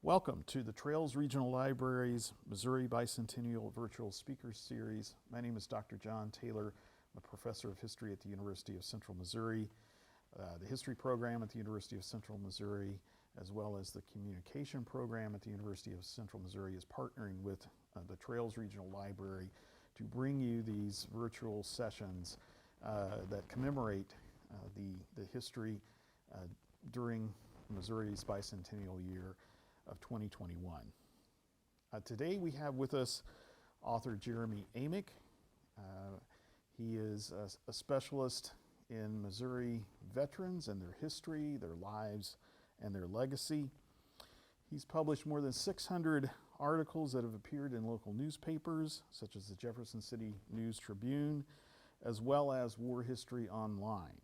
Welcome to the Trails Regional Library's Missouri Bicentennial Virtual Speakers Series. My name is Dr. John Taylor. I'm a professor of history at the University of Central Missouri. The history program at the University of Central Missouri, as well as the communication program at the University of Central Missouri, is partnering with the Trails Regional Library to bring you these virtual sessions that commemorate the history during Missouri's bicentennial year of 2021. Today we have with us author Jeremy Amick. He is a specialist in Missouri veterans and their history, their lives, and their legacy. He's published more than 600 articles that have appeared in local newspapers, such as the Jefferson City News Tribune, as well as War History Online.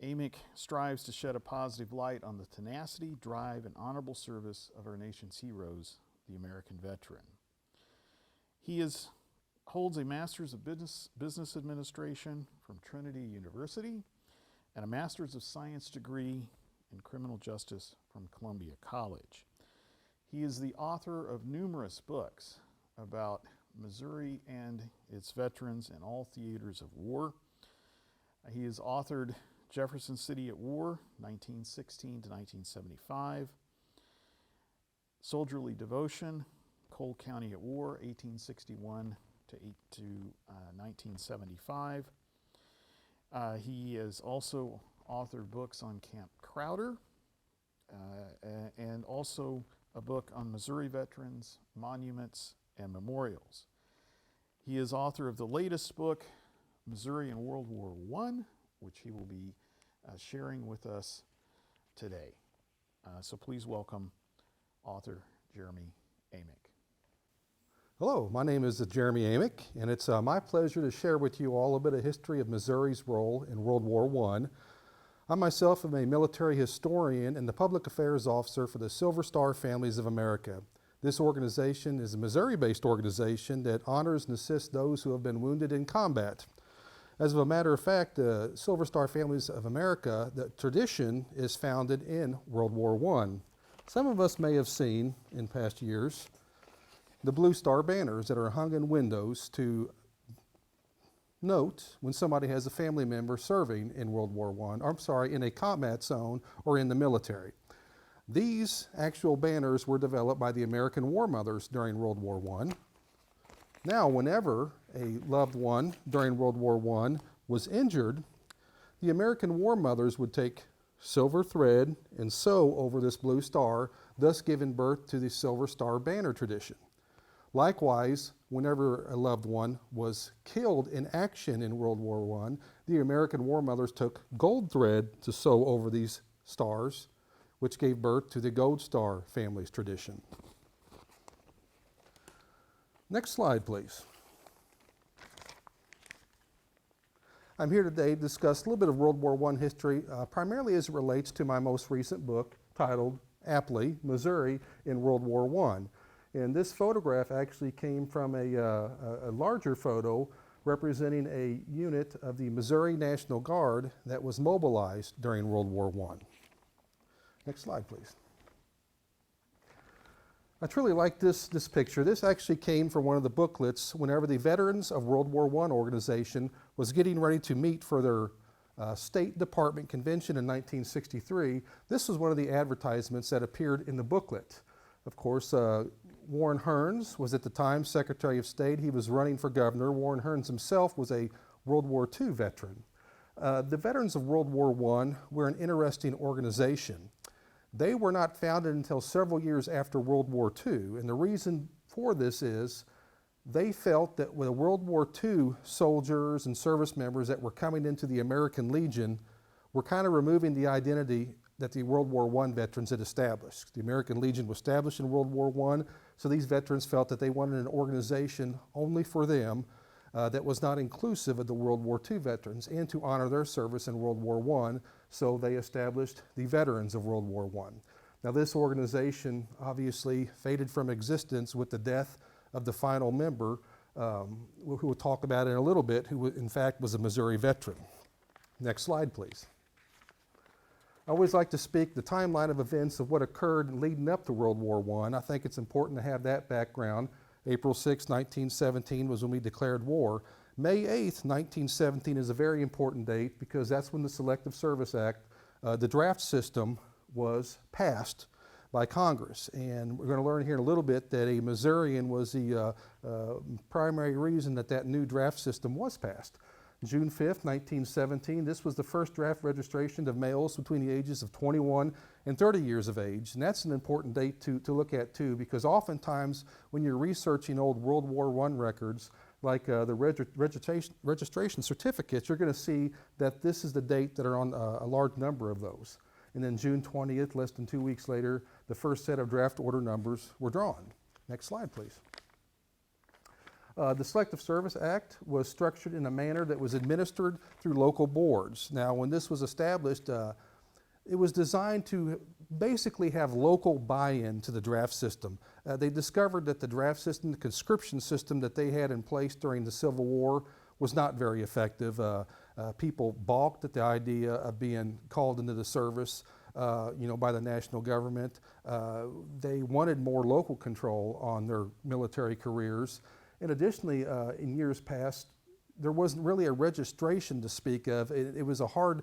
Amick strives to shed a positive light on the tenacity, drive, and honorable service of our nation's heroes, the American veteran. He holds a Master's of Business Administration from Trinity University and a Master's of Science degree in Criminal Justice from Columbia College. He is the author of numerous books about Missouri and its veterans in all theaters of war. He has authored Jefferson City at War, 1916 to 1975, Soldierly Devotion, Cole County at War, 1861 to 1975. He has also authored books on Camp Crowder and also a book on Missouri veterans, monuments, and memorials. He is author of the latest book, Missouri in World War I, which he will be sharing with us today. So please welcome author Jeremy Amick. Hello, my name is Jeremy Amick, and it's my pleasure to share with you all a bit of history of Missouri's role in World War I. I myself am a military historian and the public affairs officer for the Silver Star Families of America. This organization is a Missouri-based organization that honors and assists those who have been wounded in combat. As a matter of fact, the Silver Star Families of America, the tradition is founded in World War I. Some of us may have seen in past years the Blue Star banners that are hung in windows to note when somebody has a family member serving in World War I, in a combat zone or in the military. These actual banners were developed by the American War Mothers during World War I. Now, whenever a loved one during World War I was injured, the American War Mothers would take silver thread and sew over this blue star, thus giving birth to the Silver Star banner tradition. Likewise, whenever a loved one was killed in action in World War I, the American War Mothers took gold thread to sew over these stars, which gave birth to the Gold Star family's tradition. Next slide, please. I'm here today to discuss a little bit of World War I history, primarily as it relates to my most recent book titled, aptly, Missouri in World War I. And this photograph actually came from a larger photo representing a unit of the Missouri National Guard that was mobilized during World War I. Next slide, please. I truly like this picture. This actually came from one of the booklets whenever the Veterans of World War I organization was getting ready to meet for their State Department convention in 1963. This was one of the advertisements that appeared in the booklet. Of course, Warren Hearns was at the time Secretary of State. He was running for governor. Warren Hearns himself was a World War II veteran. The Veterans of World War I were an interesting organization. They were not founded until several years after World War II, and the reason for this is they felt that with the World War II soldiers and service members that were coming into the American Legion were kind of removing the identity that the World War I veterans had established. The American Legion was established in World War I, so these veterans felt that they wanted an organization only for them that was not inclusive of the World War II veterans and to honor their service in World War I, so they established the Veterans of World War I. Now this organization obviously faded from existence with the death of the final member, who we'll talk about in a little bit, who in fact was a Missouri veteran. Next slide, please. I always like to speak the timeline of events of what occurred leading up to World War I. I think it's important to have that background. April 6, 1917 was when we declared war. May 8th, 1917 is a very important date because that's when the Selective Service Act, the draft system, was passed by Congress. And we're going to learn here in a little bit that a Missourian was the primary reason that that new draft system was passed. June 5th, 1917, this was the first draft registration of males between the ages of 21 and 30 years of age. And that's an important date to look at too, because oftentimes when you're researching old World War I records, like the registration certificates, you're going to see that this is the date that are on a large number of those. And then June 20th, less than 2 weeks later, the first set of draft order numbers were drawn. Next slide, please. The Selective Service Act was structured in a manner that was administered through local boards. Now, when this was established, it was designed to basically have local buy-in to the draft system. They discovered that the draft system, the conscription system that they had in place during the Civil War was not very effective. People balked at the idea of being called into the service by the national government. They wanted more local control on their military careers. And additionally, in years past, there wasn't really a registration to speak of. It was hard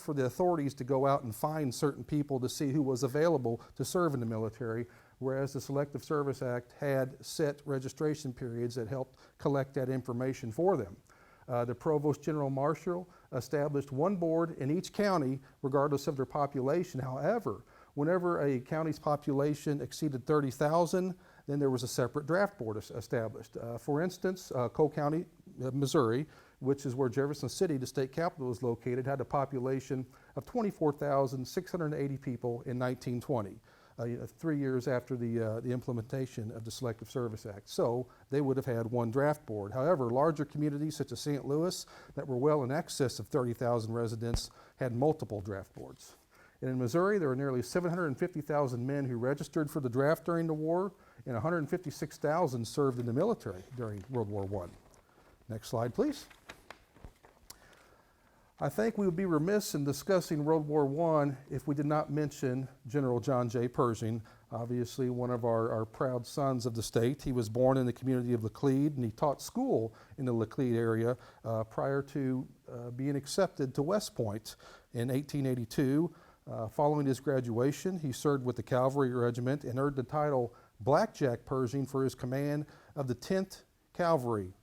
for the authorities to go out and find certain people to see who was available to serve in the military, whereas the Selective Service Act had set registration periods that helped collect that information for them. The Provost General Marshal established one board in each county, regardless of their population. However, whenever a county's population exceeded 30,000, then there was a separate draft board established. For instance, Cole County, Missouri, which is where Jefferson City, the state capital, is located, had a population of 24,680 people in 1920, 3 years after the implementation of the Selective Service Act. So they would have had one draft board. However, larger communities such as St. Louis, that were well in excess of 30,000 residents, had multiple draft boards. And in Missouri, there were nearly 750,000 men who registered for the draft during the war, and 156,000 served in the military during World War I. Next slide, please. I think we would be remiss in discussing World War I if we did not mention General John J. Pershing, obviously one of our proud sons of the state. He was born in the community of Laclede, and he taught school in the Laclede area prior to being accepted to West Point in 1882. Following his graduation, he served with the Cavalry Regiment and earned the title Blackjack Pershing for his command of the 10th Cavalry.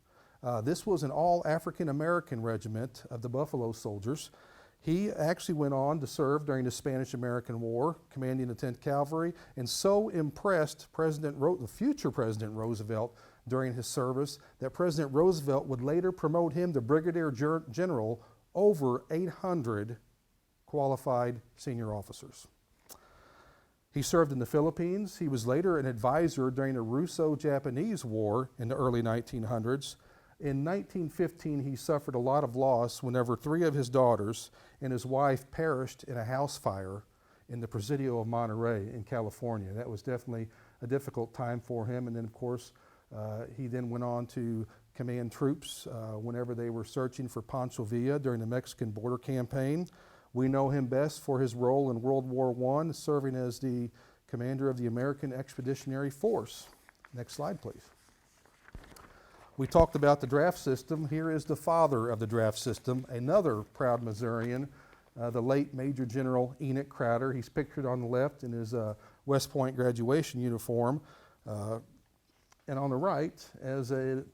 This was an all-African-American regiment of the Buffalo Soldiers. He actually went on to serve during the Spanish-American War, commanding the 10th Cavalry, and so impressed the future President Roosevelt during his service that President Roosevelt would later promote him to Brigadier General over 800 qualified senior officers. He served in the Philippines. He was later an advisor during the Russo-Japanese War in the early 1900s. In 1915, he suffered a lot of loss whenever 3 of his daughters and his wife perished in a house fire in the Presidio of Monterey in California. That was definitely a difficult time for him. And then, of course, he then went on to command troops whenever they were searching for Pancho Villa during the Mexican border campaign. We know him best for his role in World War I, serving as the commander of the American Expeditionary Force. Next slide, please. We talked about the draft system. Here is the father of the draft system, another proud Missourian, the late Major General Amick Crowder. He's pictured on the left in his West Point graduation uniform, and on the right as a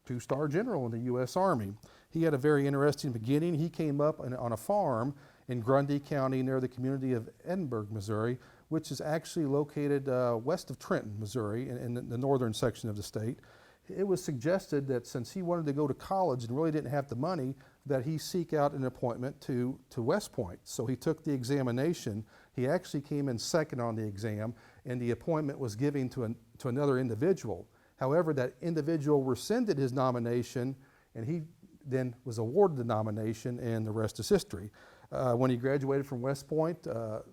2-star general in the U.S. Army. He had a very interesting beginning. He came up on a farm in Grundy County near the community of Edinburgh, Missouri, which is actually located west of Trenton, Missouri, in the northern section of the state. It was suggested that since he wanted to go to college and really didn't have the money, that he seek out an appointment to West Point. So he took the examination. He actually came in second on the exam, and the appointment was given to another individual. However, that individual rescinded his nomination, and he then was awarded the nomination, and the rest is history. When he graduated from West Point,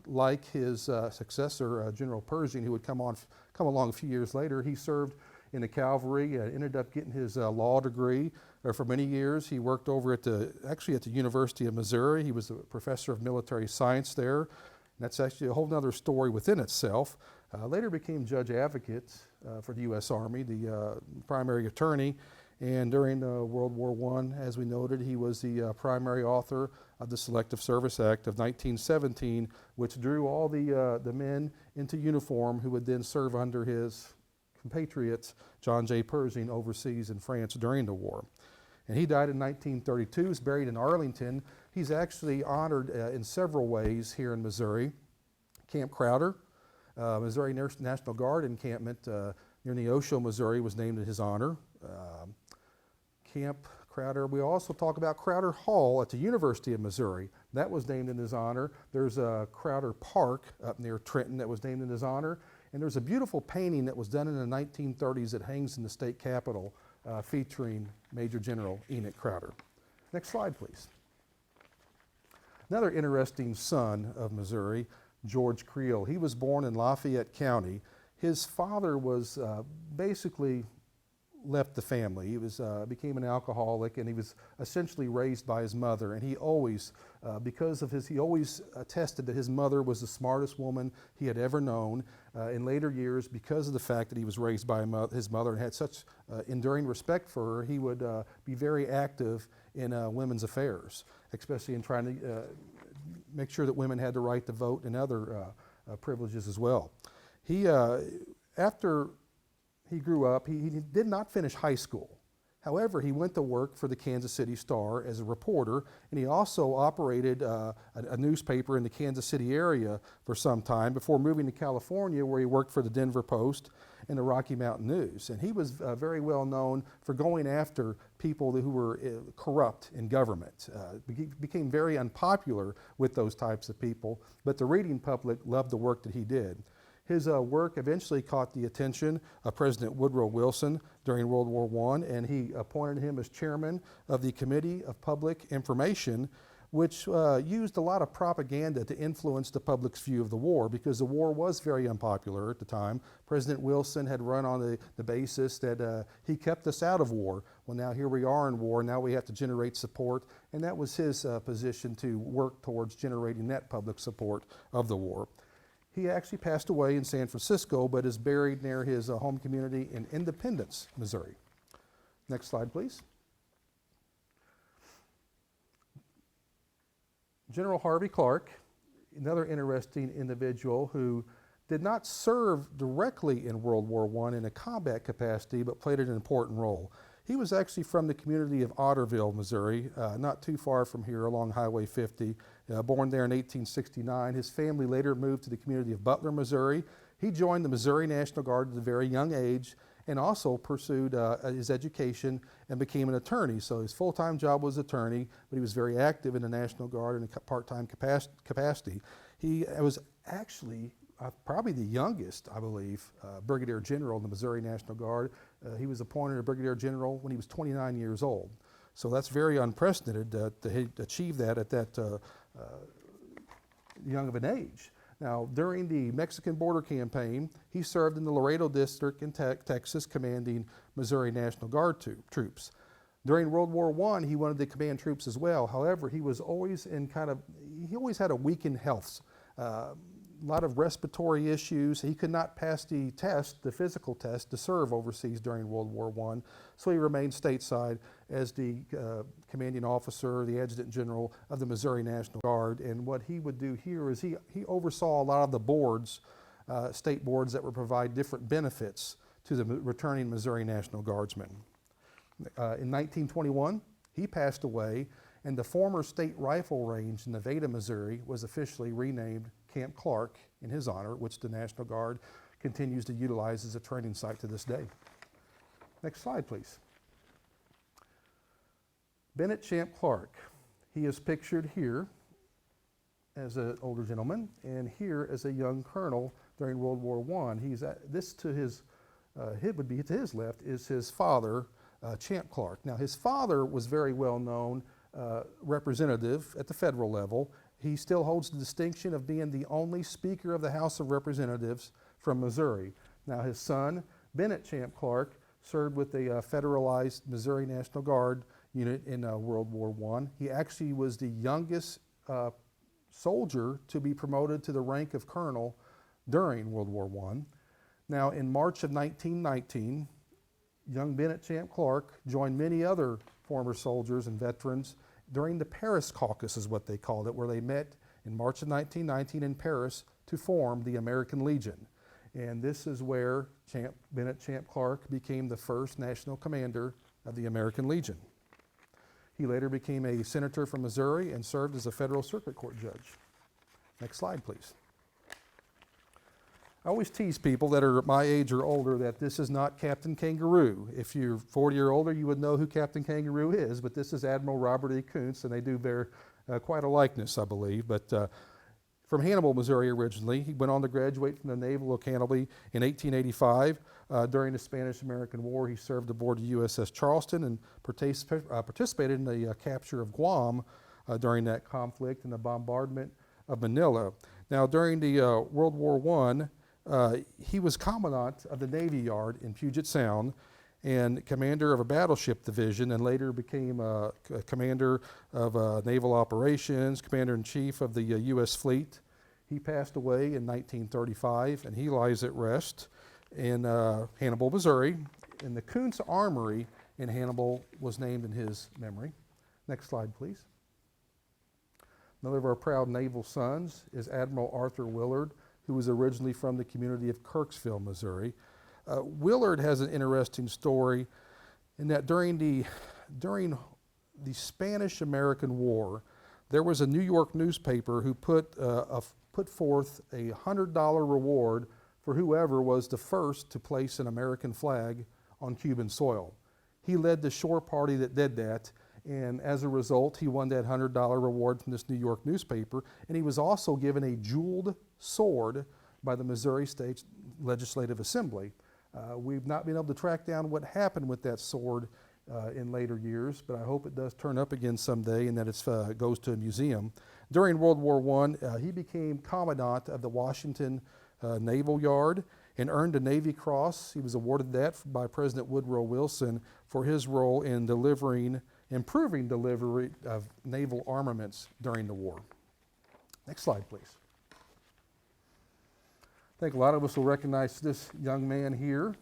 like his successor, General Pershing, who would come along a few years later, he served in the cavalry, ended up getting his law degree, For many years, he worked over at the University of Missouri. He was a professor of military science there. And that's actually a whole other story within itself. Later became judge advocate for the U.S. Army, the primary attorney. And during World War I, as we noted, he was the primary author of the Selective Service Act of 1917, which drew all the men into uniform who would then serve under his compatriot, John J. Pershing, overseas in France during the war. And he died in 1932, was buried in Arlington. He's actually honored in several ways here in Missouri. Camp Crowder, Missouri National Guard encampment near Neosho, Missouri, was named in his honor. Camp Crowder. We also talk about Crowder Hall at the University of Missouri. That was named in his honor. There's a Crowder Park up near Trenton that was named in his honor. And there's a beautiful painting that was done in the 1930s that hangs in the state capitol featuring Major General Amick Crowder. Next slide, please. Another interesting son of Missouri, George Creel. He was born in Lafayette County. His father was basically left the family. He became an alcoholic, and he was essentially raised by his mother. And he always, he always attested that his mother was the smartest woman he had ever known. In later years, because of the fact that he was raised by his mother and had such enduring respect for her, he would be very active in women's affairs, especially in trying to make sure that women had the right to vote and other privileges as well. After he grew up, he did not finish high school. However, he went to work for the Kansas City Star as a reporter, and he also operated a newspaper in the Kansas City area for some time before moving to California, where he worked for the Denver Post and the Rocky Mountain News. And he was very well known for going after people who were corrupt in government. Became very unpopular with those types of people, but the reading public loved the work that he did. His work eventually caught the attention of President Woodrow Wilson during World War I, and he appointed him as chairman of the Committee of Public Information, which used a lot of propaganda to influence the public's view of the war, because the war was very unpopular at the time. President Wilson had run on the basis that he kept us out of war. Well, now here we are in war, now we have to generate support, and that was his position, to work towards generating that public support of the war. He actually passed away in San Francisco, but is buried near his home community in Independence, Missouri. Next slide, please. General Harvey Clark, another interesting individual who did not serve directly in World War I in a combat capacity, but played an important role. He was actually from the community of Otterville, Missouri, not too far from here along Highway 50. Born there in 1869. His family later moved to the community of Butler, Missouri. He joined the Missouri National Guard at a very young age and also pursued his education and became an attorney. So his full-time job was attorney, but he was very active in the National Guard in a part-time capacity. He was actually probably the youngest, I believe, Brigadier General in the Missouri National Guard. He was appointed a Brigadier General when he was 29 years old. So that's very unprecedented to achieve that at that young of an age. Now, during the Mexican border campaign, he served in the Laredo District in Texas, commanding Missouri National Guard troops. During World War I, he wanted to command troops as well. However, he was always he always had a weakened health. A lot of respiratory issues. He could not pass the physical test to serve overseas during World War I, so he remained stateside as the commanding officer, the adjutant general of the Missouri National Guard. And what he would do here is he oversaw a lot of the boards, state boards that would provide different benefits to the returning Missouri National Guardsmen. In 1921, he passed away, and the former state rifle range in Nevada, Missouri was officially renamed Camp Clark in his honor, which the National Guard continues to utilize as a training site to this day. Next slide, please. Bennett Champ Clark. He is pictured here as an older gentleman and here as a young colonel during World War I. This to his, it would be to his left, is his father, Champ Clark. Now, his father was very well known representative at the federal level. He still holds the distinction of being the only Speaker of the House of Representatives from Missouri. Now, his son, Bennett Champ Clark, served with a federalized Missouri National Guard unit in World War I. He actually was the youngest soldier to be promoted to the rank of colonel during World War I. Now, in March of 1919, young Bennett Champ Clark joined many other former soldiers and veterans during the Paris Caucus, is what they called it, where they met in March of 1919 in Paris to form the American Legion. And this is where Bennett Champ Clark became the first national commander of the American Legion. He later became a senator from Missouri and served as a federal circuit court judge. Next slide, please. I always tease people that are my age or older that this is not Captain Kangaroo. If you're 40 or older, you would know who Captain Kangaroo is, but this is Admiral Robert E. Kuntz, and they do bear quite a likeness, I believe. But from Hannibal, Missouri originally, he went on to graduate from the Naval Academy in 1885. During the Spanish-American War, he served aboard the USS Charleston and participated in the capture of Guam during that conflict and the bombardment of Manila. Now, during the World War I, he was commandant of the Navy Yard in Puget Sound and commander of a battleship division, and later became commander of naval operations, commander-in-chief of the U.S. fleet. He passed away in 1935, and he lies at rest in Hannibal, Missouri, and the Kuntz Armory in Hannibal was named in his memory. Next slide, please. Another of our proud naval sons is Admiral Arthur Willard, who was originally from the community of Kirksville, Missouri. Willard has an interesting story in that during the Spanish-American War, there was a New York newspaper who put forth a $100 reward for whoever was the first to place an American flag on Cuban soil. He led the shore party that did that, and as a result, he won that $100 reward from this New York newspaper, and he was also given a jeweled sword by the Missouri State Legislative Assembly. We've not been able to track down what happened with that sword in later years, but I hope it does turn up again someday and that it goes to a museum. During World War I, he became commandant of the Washington Naval Yard and earned a Navy Cross. He was awarded that by President Woodrow Wilson for his role in improving delivery of naval armaments during the war. Next slide, please. I think a lot of us will recognize this young man here,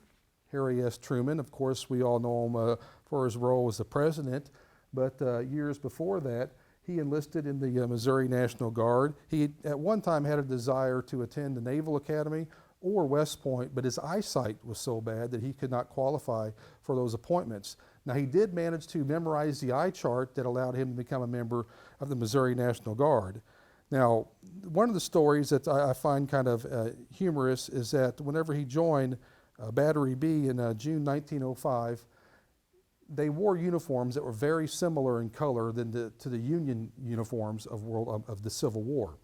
Harry S. Truman. Of course, we all know him for his role as the president, but years before that, he enlisted in the Missouri National Guard. He at one time had a desire to attend the Naval Academy or West Point, but his eyesight was so bad that he could not qualify for those appointments. Now, he did manage to memorize the eye chart that allowed him to become a member of the Missouri National Guard. Now, one of the stories that I find kind of humorous is that whenever he joined Battery B in June 1905, they wore uniforms that were very similar in color to the Union uniforms of the Civil War.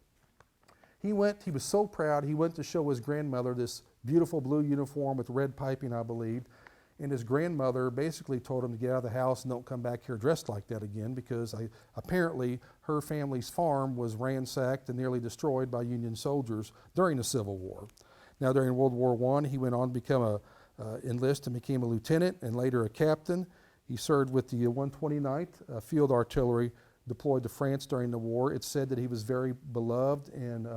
He was so proud, he went to show his grandmother this beautiful blue uniform with red piping, I believe, and his grandmother basically told him to get out of the house and don't come back here dressed like that again, because apparently her family's farm was ransacked and nearly destroyed by Union soldiers during the Civil War. Now, during World War I, he went on to become enlist and became a lieutenant and later a captain. He served with the 129th Field Artillery deployed to France during the war. It's said that he was very beloved and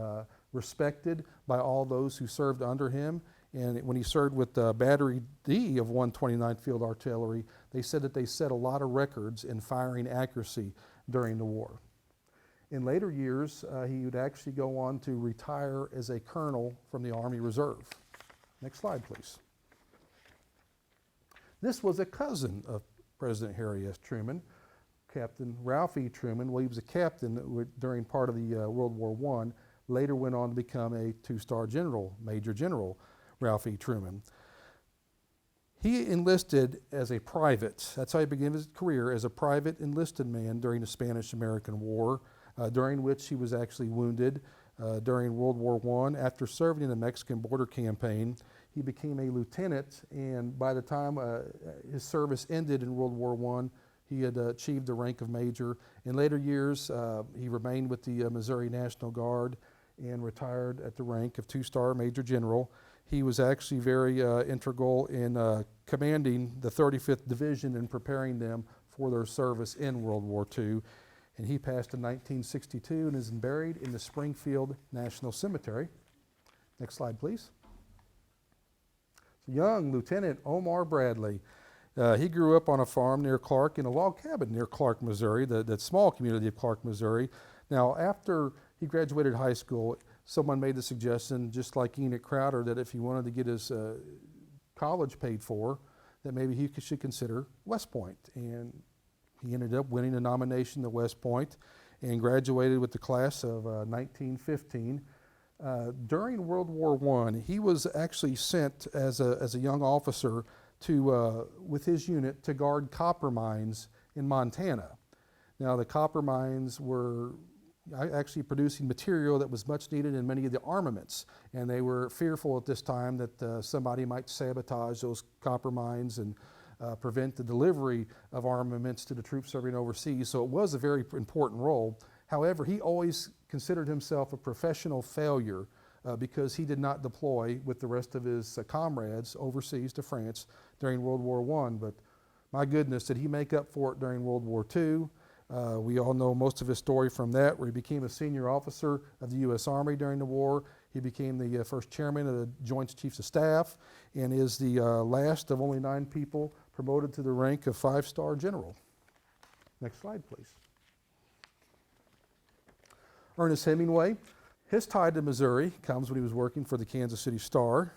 respected by all those who served under him. And when he served with Battery D of 129th Field Artillery, they said that they set a lot of records in firing accuracy during the war. In later years, he would actually go on to retire as a colonel from the Army Reserve. Next slide, please. This was a cousin of President Harry S. Truman, Captain Ralph E. Truman. Well, he was a captain during part of the World War I, later went on to become a two-star general, Major General Ralph E. Truman. He enlisted as a private. That's how he began his career, as a private enlisted man during the Spanish-American War, during which he was actually wounded during World War I. After serving in the Mexican border campaign, he became a lieutenant, and by the time his service ended in World War I, he had achieved the rank of major. In later years, he remained with the Missouri National Guard and retired at the rank of two-star Major General. he was actually very integral in commanding the 35th Division and preparing them for their service in World War II. And he passed in 1962 and is buried in the Springfield National Cemetery. Next slide, please. Young Lieutenant Omar Bradley. He grew up on a farm near Clark in a log cabin near Clark, Missouri, that small community of Clark, Missouri. Now, after he graduated high school, someone made the suggestion, just like Enoch Crowder, that if he wanted to get his college paid for, that maybe he should consider West Point. And he ended up winning a nomination to West Point and graduated with the class of 1915. During World War I, he was actually sent as a young officer to, with his unit, to guard copper mines in Montana. Now, the copper mines were actually producing material that was much needed in many of the armaments, and they were fearful at this time that somebody might sabotage those copper mines and prevent the delivery of armaments to the troops serving overseas. So it was a very important role. However, he always considered himself a professional failure because he did not deploy with the rest of his comrades overseas to France during World War I. But my goodness, did he make up for it during World War II? We all know most of his story from that, where he became a senior officer of the U.S. Army during the war. He became the first chairman of the Joint Chiefs of Staff and is the last of only 9 people promoted to the rank of 5-star general. Next slide, please. Ernest Hemingway. His tie to Missouri comes when he was working for the Kansas City Star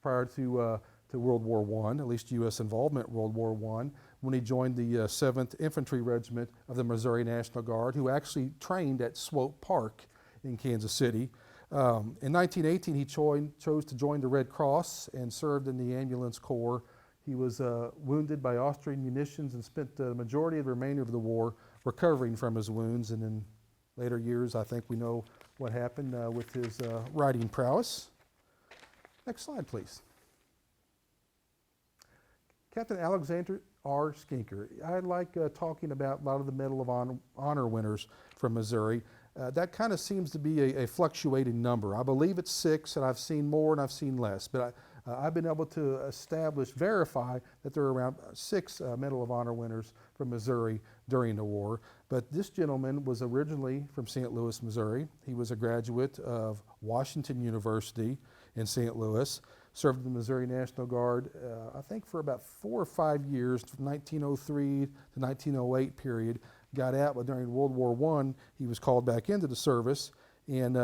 prior to World War I, at least U.S. involvement in World War I, when he joined the 7th Infantry Regiment of the Missouri National Guard, who actually trained at Swope Park in Kansas City. In 1918, he chose to join the Red Cross and served in the Ambulance Corps. He was wounded by Austrian munitions and spent the majority of the remainder of the war recovering from his wounds. And in later years, I think we know what happened with his riding prowess. Next slide, please. Captain Alexander R. Skinker. I like talking about a lot of the Medal of Honor winners from Missouri. That kind of seems to be a fluctuating number. I believe it's 6, and I've seen more and I've seen less. But I've been able to verify that there are around 6 Medal of Honor winners from Missouri during the war. But this gentleman was originally from St. Louis, Missouri. He was a graduate of Washington University in St. Louis. Served in the Missouri National Guard, I think for about 4 or 5 years, from 1903 to 1908 period. Got out, but during World War I, he was called back into the service and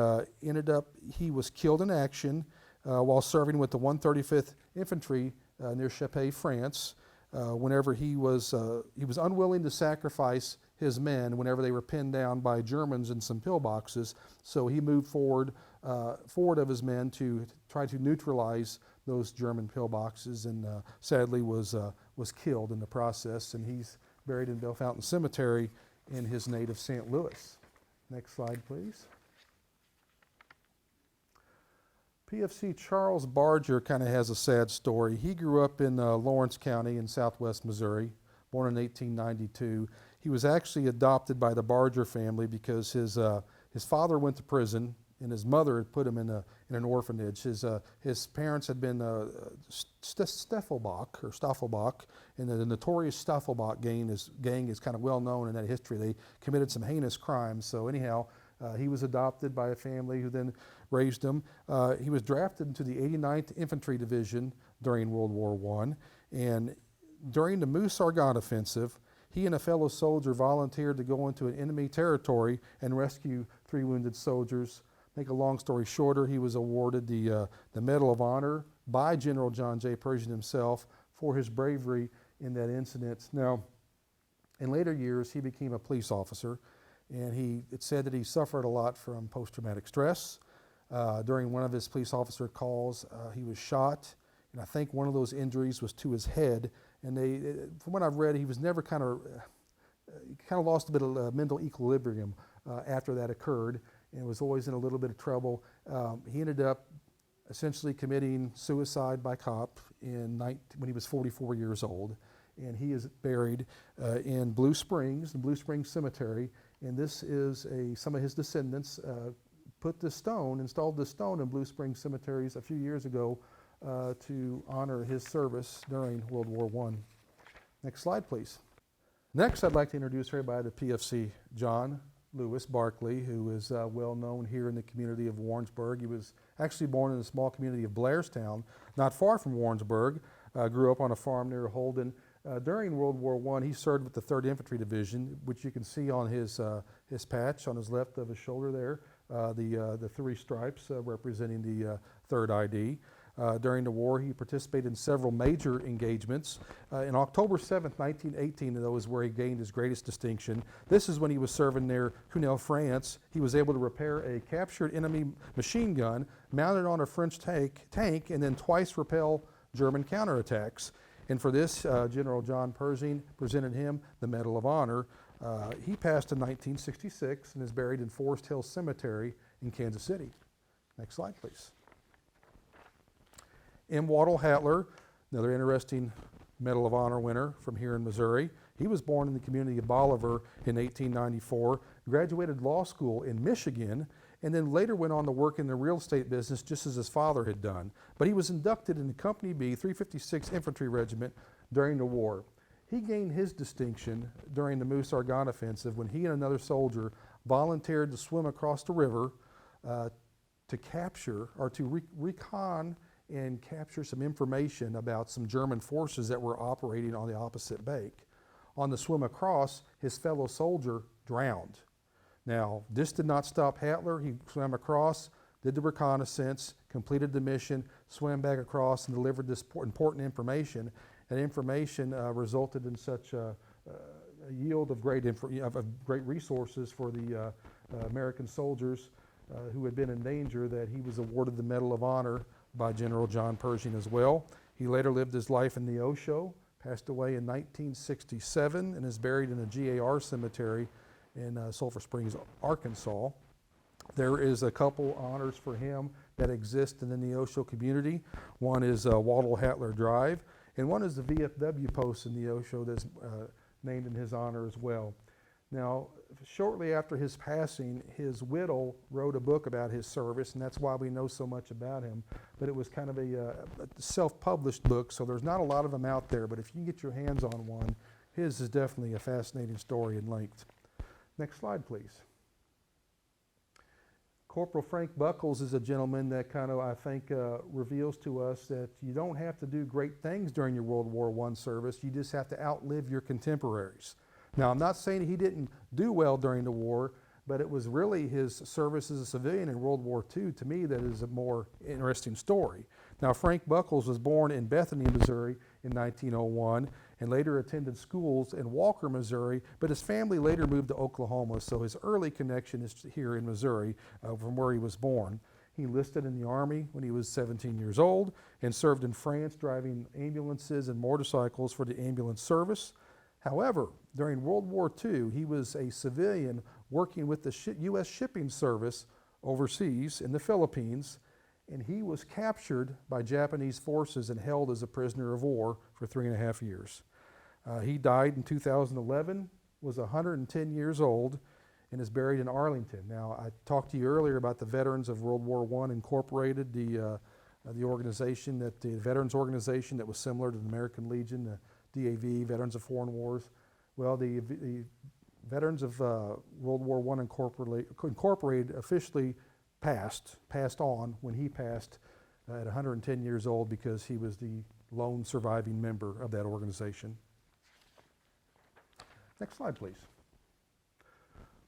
ended up, he was killed in action while serving with the 135th Infantry near Chapey, France. Whenever he was unwilling to sacrifice his men whenever they were pinned down by Germans in some pillboxes, so he moved forward of his men to try to neutralize those German pillboxes, and sadly was killed in the process. And he's buried in Bellefontaine Cemetery in his native St. Louis. Next slide, please. PFC Charles Barger kind of has a sad story. He grew up in Lawrence County in southwest Missouri, born in 1892. He was actually adopted by the Barger family because his father went to prison and his mother had put him in an orphanage. His parents had been Staffelbach, and the notorious Staffelbach gang is kind of well known in that history. They committed some heinous crimes. So anyhow, he was adopted by a family who then raised him. He was drafted into the 89th Infantry Division during World War I, and during the Moose Argonne Offensive, he and a fellow soldier volunteered to go into an enemy territory and rescue 3 wounded soldiers. Make a long story shorter, he was awarded the Medal of Honor by General John J. Pershing himself for his bravery in that incident. Now, in later years, he became a police officer, and it's said that he suffered a lot from post-traumatic stress. During one of his police officer calls, he was shot, and I think one of those injuries was to his head. And from what I've read, he was never kind of lost a bit of mental equilibrium after that occurred, and was always in a little bit of trouble. He ended up essentially committing suicide by cop when he was 44 years old, and he is buried in Blue Springs, the Blue Springs Cemetery. And this is some of his descendants installed this stone in Blue Springs cemeteries a few years ago to honor his service during World War I. Next slide, please. Next, I'd like to introduce everybody to PFC John Lewis Barkley, who is well known here in the community of Warrensburg. He was actually born in the small community of Blairstown, not far from Warrensburg. Grew up on a farm near Holden. During World War I, he served with the 3rd Infantry Division, which you can see on his patch on his left of his shoulder there, the 3 stripes representing the 3rd ID. During the war, he participated in several major engagements. On October 7th, 1918, though, is where he gained his greatest distinction. This is when he was serving near Cunel, France. He was able to repair a captured enemy machine gun mounted on a French tank and then twice repel German counterattacks. And for this, General John Pershing presented him the Medal of Honor. He passed in 1966 and is buried in Forest Hill Cemetery in Kansas City. Next slide, please. M. Waddell Hatler, another interesting Medal of Honor winner from here in Missouri. He was born in the community of Bolivar in 1894, graduated law school in Michigan, and then later went on to work in the real estate business just as his father had done. But he was inducted into Company B, 356 Infantry Regiment during the war. He gained his distinction during the Moose Argonne Offensive when he and another soldier volunteered to swim across the river to capture or to recon and capture some information about some German forces that were operating on the opposite bank. On the swim across, his fellow soldier drowned. Now, this did not stop Hatler. He swam across, did the reconnaissance, completed the mission, swam back across and delivered this important information. And information resulted in such a yield of great resources for the American soldiers who had been in danger that he was awarded the Medal of Honor by General John Pershing as well. He later lived his life in Neosho, passed away in 1967, and is buried in a GAR cemetery in Sulphur Springs, Arkansas. There is a couple honors for him that exist in the Neosho community. One is Waddell Hatler Drive, and one is the VFW post in Neosho that's named in his honor as well. Now, shortly after his passing, his widow wrote a book about his service, and that's why we know so much about him. But it was kind of a self-published book, so there's not a lot of them out there, but if you can get your hands on one, his is definitely a fascinating story in length. Next slide, please. Corporal Frank Buckles is a gentleman that kind of, I think, reveals to us that you don't have to do great things during your World War I service, you just have to outlive your contemporaries. Now, I'm not saying he didn't do well during the war, but it was really his service as a civilian in World War II, to me, that is a more interesting story. Now, Frank Buckles was born in Bethany, Missouri in 1901, and later attended schools in Walker, Missouri, but his family later moved to Oklahoma, so his early connection is here in Missouri from where he was born. He enlisted in the Army when he was 17 years old and served in France driving ambulances and motorcycles for the ambulance service. However, during World War II, he was a civilian working with the U.S. shipping service overseas in the Philippines, and he was captured by Japanese forces and held as a prisoner of war for 3.5 years. He died in 2011, was 110 years old, and is buried in Arlington. Now, I talked to you earlier about the Veterans of World War I Incorporated, the organization, the Veterans Organization that was similar to the American Legion, the DAV, Veterans of Foreign Wars. Well, the Veterans of World War I Incorporated officially passed on when he passed at 110 years old because he was the lone surviving member of that organization. Next slide, please.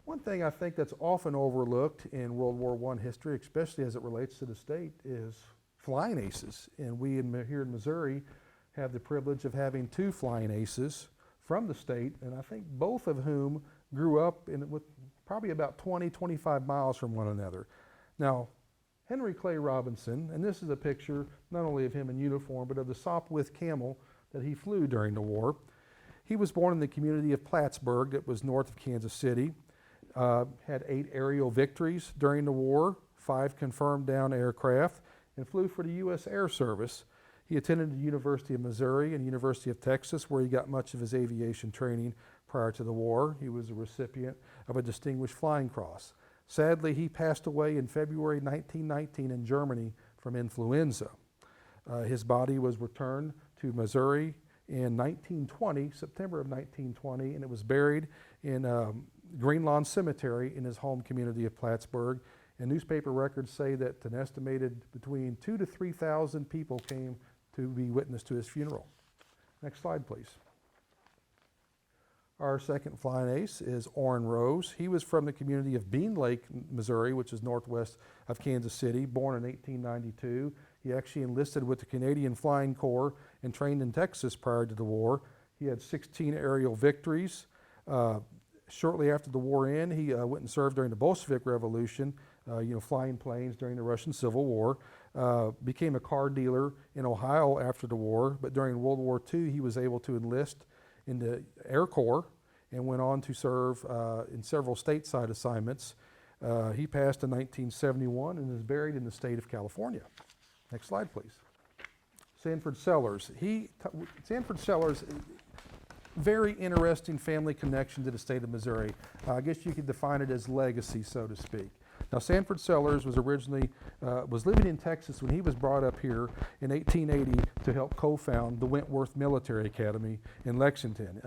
One thing I think that's often overlooked in World War I history, especially as it relates to the state, is flying aces. And we here in Missouri have the privilege of having 2 flying aces from the state, and I think both of whom grew up with probably about 20, 25 miles from one another. Now, Henry Clay Robinson, and this is a picture not only of him in uniform, but of the Sopwith Camel that he flew during the war. He was born in the community of Plattsburgh that was north of Kansas City, had 8 aerial victories during the war, 5 confirmed down aircraft, and flew for the U.S. Air Service. He attended the University of Missouri and University of Texas, where he got much of his aviation training prior to the war. He was a recipient of a Distinguished Flying Cross. Sadly, he passed away in February 1919 in Germany from influenza. His body was returned to Missouri in 1920, September of 1920, and it was buried in Green Lawn Cemetery in his home community of Plattsburgh. And newspaper records say that an estimated between 2,000 to 3,000 people came to be witness to his funeral. Next slide, please. Our second flying ace is Orrin Rose. He was from the community of Bean Lake, Missouri, which is northwest of Kansas City, born in 1892. He actually enlisted with the Canadian Flying Corps and trained in Texas prior to the war. He had 16 aerial victories. Shortly after the war ended, he went and served during the Bolshevik Revolution, flying planes during the Russian Civil War. Became a car dealer in Ohio after the war, but during World War II, he was able to enlist in the Air Corps and went on to serve in several stateside assignments. He passed in 1971 and is buried in the state of California. Next slide, please. Sanford Sellers. Sanford Sellers, very interesting family connection to the state of Missouri. I guess you could define it as legacy, so to speak. Now, Sanford Sellers was originally was living in Texas when he was brought up here in 1880 to help co-found the Wentworth Military Academy in Lexington.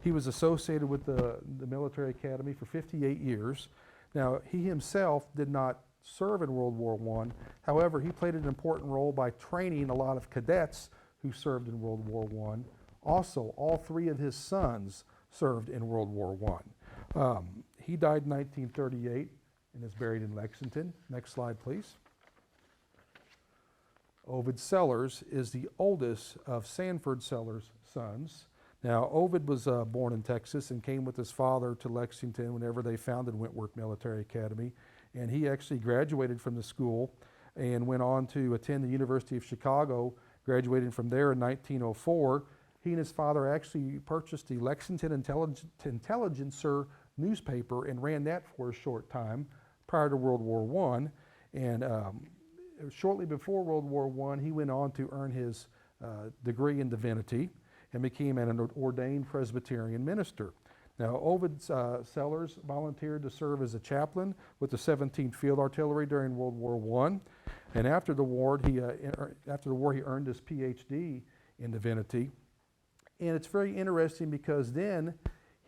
He was associated with the military academy for 58 years. Now, he himself did not serve in World War I. However, he played an important role by training a lot of cadets who served in World War I. Also, all three of his sons served in World War I. He died in 1938 and is buried in Lexington. Next slide, please. Ovid Sellers is the oldest of Sanford Sellers' sons. Now, Ovid was born in Texas and came with his father to Lexington whenever they founded Wentworth Military Academy. And he actually graduated from the school and went on to attend the University of Chicago, graduating from there in 1904. He and his father actually purchased the Lexington Intelligencer newspaper and ran that for a short time prior to World War I. And shortly before World War I, he went on to earn his degree in divinity and became an ordained Presbyterian minister. Now, Ovid Sellers volunteered to serve as a chaplain with the 17th Field Artillery during World War I. And after the war, he earned his PhD in divinity. And it's very interesting because then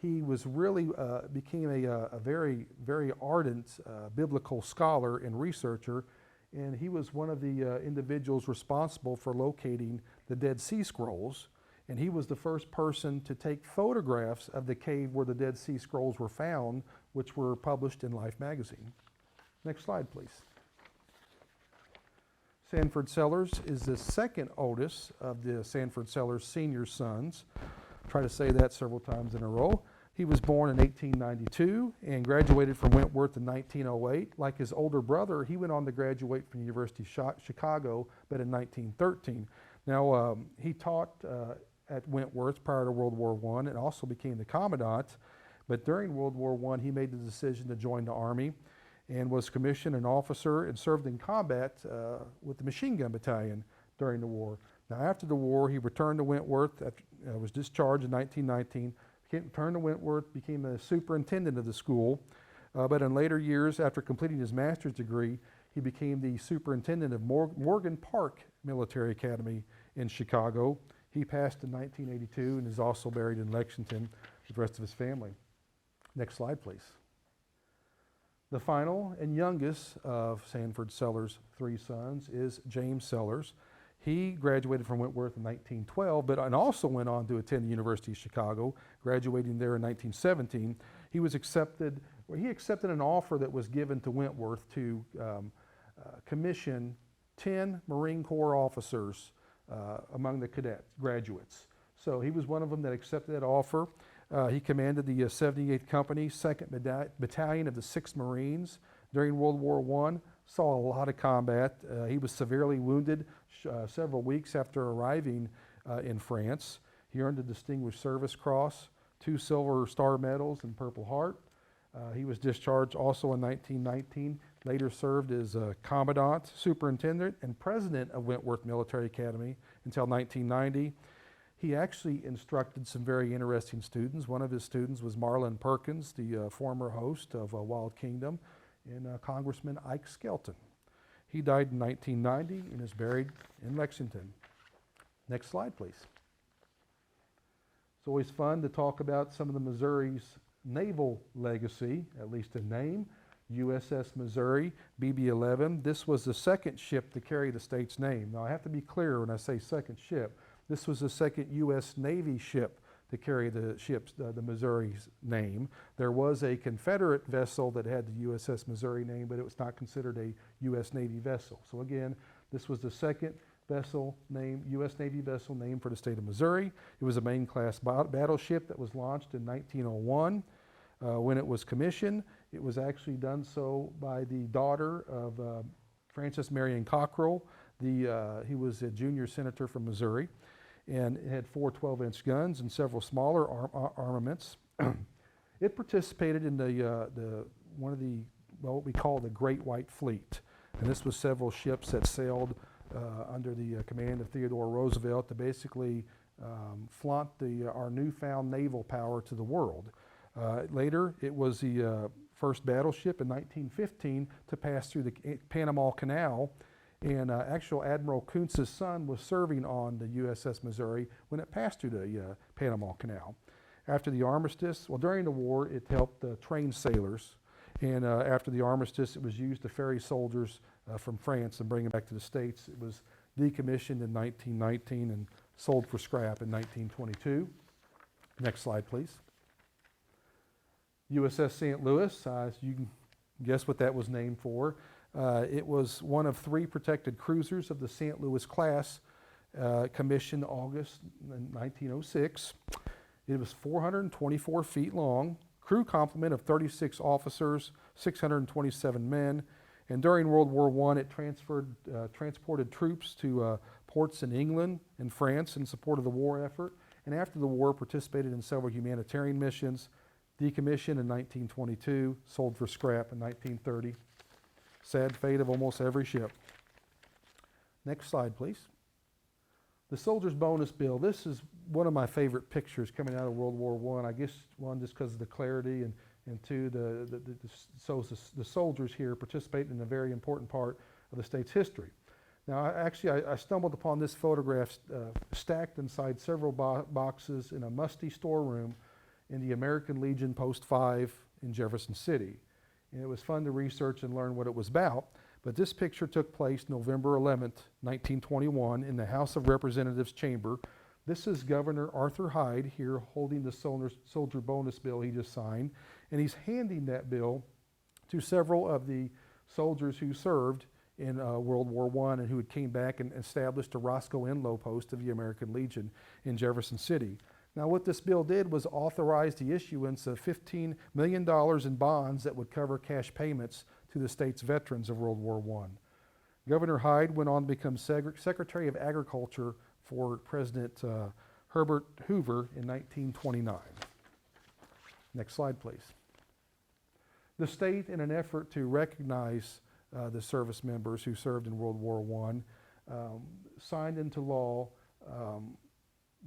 he was really became a very, very ardent biblical scholar and researcher, and he was one of the individuals responsible for locating the Dead Sea Scrolls, and he was the first person to take photographs of the cave where the Dead Sea Scrolls were found, which were published in Life magazine. Next slide, please. Sanford Sellers is the second oldest of the Sanford Sellers senior sons. Try to say that several times in a row. He was born in 1892 and graduated from Wentworth in 1908. Like his older brother, he went on to graduate from the University of Chicago, but in 1913. Now, he taught at Wentworth prior to World War I and also became the commandant. But during World War I, he made the decision to join the Army and was commissioned an officer and served in combat with the machine gun battalion during the war. Now, after the war, he returned to Wentworth, was discharged in 1919, returned to Wentworth, became the superintendent of the school. But in later years, after completing his master's degree, he became the superintendent of Morgan Park Military Academy in Chicago. He passed in 1982 and is also buried in Lexington with the rest of his family. Next slide, please. The final and youngest of Sanford Sellers' three sons is James Sellers. He graduated from Wentworth in 1912, and also went on to attend the University of Chicago, graduating there in 1917. He accepted an offer that was given to Wentworth to commission 10 Marine Corps officers among the graduates. So he was one of them that accepted that offer. He commanded the 78th Company, 2nd Battalion of the 6th Marines during World War I. Saw a lot of combat. He was severely wounded several weeks after arriving in France. He earned a Distinguished Service Cross, 2 Silver Star Medals, and Purple Heart. He was discharged also in 1919, later served as Commandant, Superintendent, and President of Wentworth Military Academy until 1990. He actually instructed some very interesting students. One of his students was Marlon Perkins, the former host of Wild Kingdom, and Congressman Ike Skelton. He died in 1990 and is buried in Lexington. Next slide, please. It's always fun to talk about some of the Missouri's naval legacy, at least in name. USS Missouri, BB-11. This was the second ship to carry the state's name. Now, I have to be clear when I say second ship. This was the second U.S. Navy ship to carry the Missouri's name. There was a Confederate vessel that had the USS Missouri name, but it was not considered a U.S. Navy vessel. So again, this was the second vessel name, U.S. Navy vessel named for the state of Missouri. It was a main class battleship that was launched in 1901. When it was commissioned, it was actually done so by the daughter of Francis Marion Cockrell. He was a junior senator from Missouri, and it had 4 12-inch guns and several smaller armaments. It participated in what we call the Great White Fleet, and this was several ships that sailed under the command of Theodore Roosevelt to basically flaunt our newfound naval power to the world. Later, it was the first battleship in 1915 to pass through the Panama Canal, and actual Admiral Kuntz's son was serving on the USS Missouri when it passed through the Panama Canal. After the armistice, well, during the war, it helped train sailors, and after the armistice, it was used to ferry soldiers from France and bring them back to the States. It was decommissioned in 1919 and sold for scrap in 1922. Next slide, please. USS St. Louis, you can guess what that was named for. It was one of 3 protected cruisers of the St. Louis class, commissioned August 1906. It was 424 feet long, crew complement of 36 officers, 627 men, and during World War I, it transported troops to ports in England and France in support of the war effort, and after the war, participated in several humanitarian missions. Decommissioned in 1922, sold for scrap in 1930. Sad fate of almost every ship. Next slide, please. The Soldier's Bonus Bill. This is one of my favorite pictures coming out of World War I. I guess, one, just because of the clarity, and 2, the soldiers here participate in a very important part of the state's history. Now, I stumbled upon this photograph stacked inside several boxes in a musty storeroom in the American Legion Post 5 in Jefferson City. And it was fun to research and learn what it was about. But this picture took place November 11th, 1921 in the House of Representatives chamber. This is Governor Arthur Hyde here holding the soldier bonus bill he just signed. And he's handing that bill to several of the soldiers who served in World War I and who had came back and established a Roscoe Enlow post of the American Legion in Jefferson City. Now, what this bill did was authorize the issuance of $15 million in bonds that would cover cash payments to the state's veterans of World War I. Governor Hyde went on to become Secretary of Agriculture for President Herbert Hoover in 1929. Next slide, please. The state, in an effort to recognize the service members who served in World War I, signed into law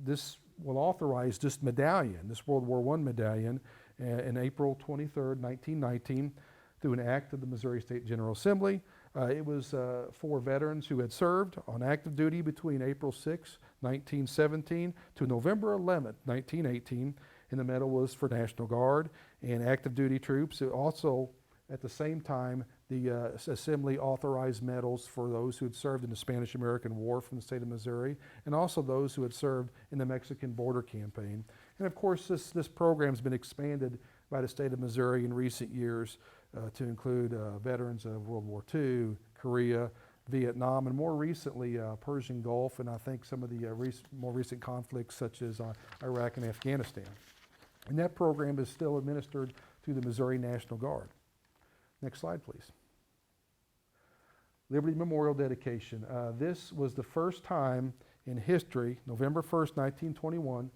this will authorize this medallion, this World War I medallion, in April 23rd, 1919, through an act of the Missouri State General Assembly. It was for veterans who had served on active duty between April 6, 1917 to November 11, 1918, and the medal was for National Guard and active duty troops. It also, at the same time, the Assembly authorized medals for those who had served in the Spanish-American War from the state of Missouri, and also those who had served in the Mexican border campaign. And of course, this program's been expanded by the state of Missouri in recent years to include veterans of World War II, Korea, Vietnam, and more recently Persian Gulf, and I think some of the more recent conflicts such as Iraq and Afghanistan. And that program is still administered through the Missouri National Guard. Next slide, please. Liberty Memorial dedication. This was the first time in history, November 1st, 1921,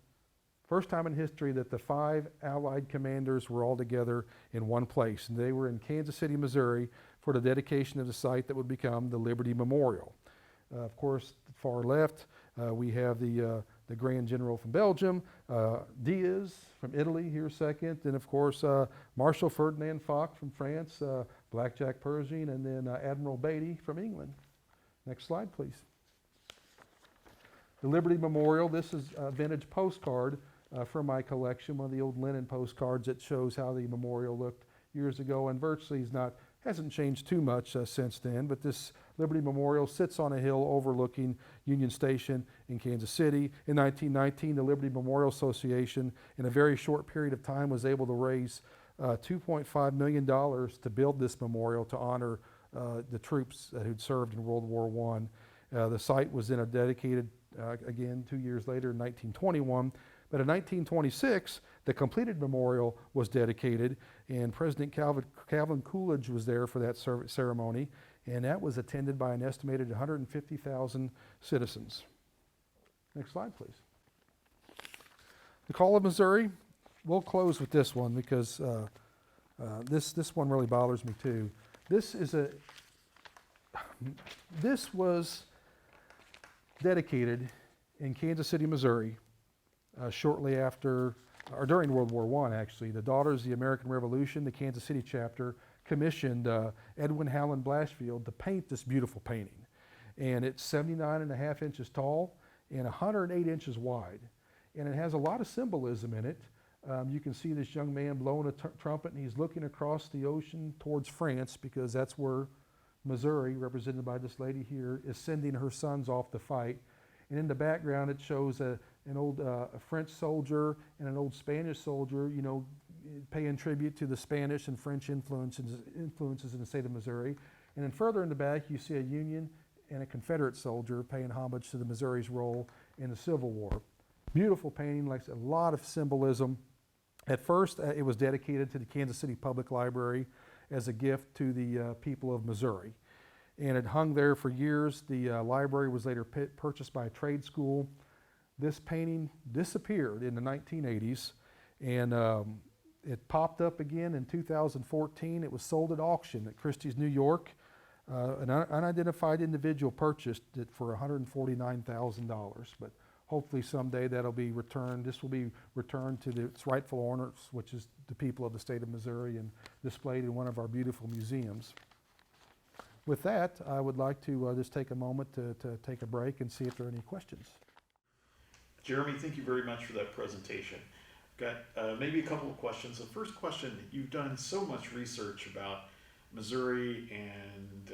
first time in history that the 5 Allied commanders were all together in one place. And they were in Kansas City, Missouri for the dedication of the site that would become the Liberty Memorial. Of course, far left, we have the Grand General from Belgium, Diaz from Italy here second, and of course Marshal Ferdinand Foch from France, Blackjack Pershing, and then Admiral Beatty from England. Next slide, please. The Liberty Memorial, this is a vintage postcard from my collection, one of the old linen postcards that shows how the memorial looked years ago, and virtually hasn't changed too much since then, but this Liberty Memorial sits on a hill overlooking Union Station in Kansas City. In 1919, the Liberty Memorial Association, in a very short period of time, was able to raise $2.5 million to build this memorial to honor the troops who'd served in World War I. The site was then dedicated again 2 years later in 1921. But in 1926, the completed memorial was dedicated, and President Calvin Coolidge was there for that ceremony, and that was attended by an estimated 150,000 citizens. Next slide, please. The Call of Missouri. We'll close with this one because this one really bothers me too. This was dedicated in Kansas City, Missouri, shortly after, or during World War I, actually. The Daughters of the American Revolution, the Kansas City chapter, commissioned Edwin Howland Blashfield to paint this beautiful painting. And it's 79.5 inches tall and 108 inches wide. And it has a lot of symbolism in it. You can see this young man blowing a trumpet, and he's looking across the ocean towards France, because that's where Missouri, represented by this lady here, is sending her sons off to fight. And in the background, it shows an old French soldier and an old Spanish soldier, you know, paying tribute to the Spanish and French influences in the state of Missouri. And then further in the back, you see a Union and a Confederate soldier paying homage to the Missouri's role in the Civil War. Beautiful painting, like a lot of symbolism. At first, it was dedicated to the Kansas City Public Library as a gift to the people of Missouri. And it hung there for years. The library was later purchased by a trade school. This painting disappeared in the 1980s, and it popped up again in 2014. It was sold at auction at Christie's, New York. An unidentified individual purchased it for $149,000, but hopefully someday that'll be returned. This will be returned to its rightful owners, which is the people of the state of Missouri, and displayed in one of our beautiful museums. With that, I would like to just take a moment to take a break and see if there are any questions. Jeremy, thank you very much for that presentation. Got maybe a couple of questions. The first question, you've done so much research about Missouri and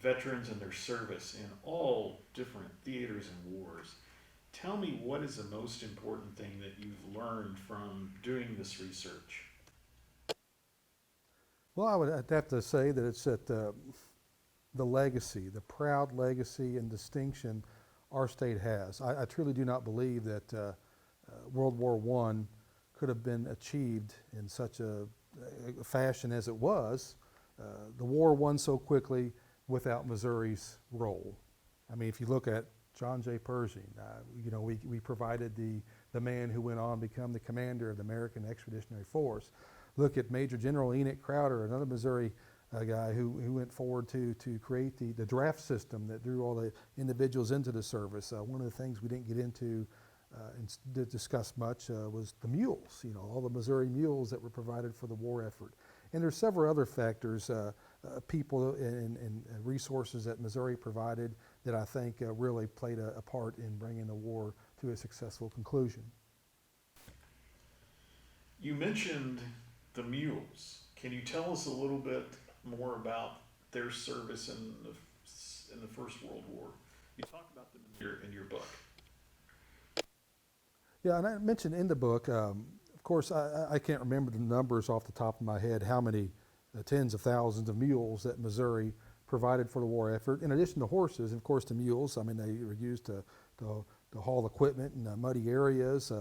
veterans and their service in all different theaters and wars. Tell me, what is the most important thing that you've learned from doing this research? Well, I'd have to say that it's that the legacy, the proud legacy and distinction our state has. I truly do not believe that World War I could have been achieved in such a fashion as it was. The war won so quickly without Missouri's role. I mean, if you look at John J. Pershing, you know, we provided the man who went on to become the commander of the American Expeditionary Force. Look at Major General Enoch Crowder, another Missouri guy who went forward to create the draft system that drew all the individuals into the service. One of the things we didn't get into and discuss much was the mules, you know, all the Missouri mules that were provided for the war effort. And there's several other factors, people and resources that Missouri provided that I think really played a part in bringing the war to a successful conclusion. You mentioned the mules. Can you tell us a little bit more about their service in the First World War? You talk about them in your book. Yeah, and I mentioned in the book, of course, I can't remember the numbers off the top of my head, how many tens of thousands of mules that Missouri provided for the war effort. In addition to horses, and of course the mules, I mean, they were used to haul equipment in muddy areas,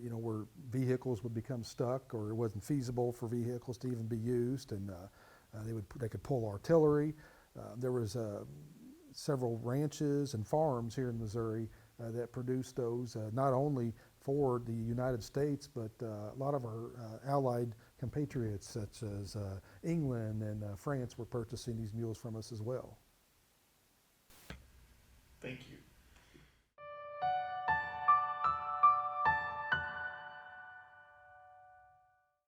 you know, where vehicles would become stuck or it wasn't feasible for vehicles to even be used, and they could pull artillery. There was several ranches and farms here in Missouri that produced those, not only for the United States, but a lot of our allied compatriots such as England and France were purchasing these mules from us as well. Thank you.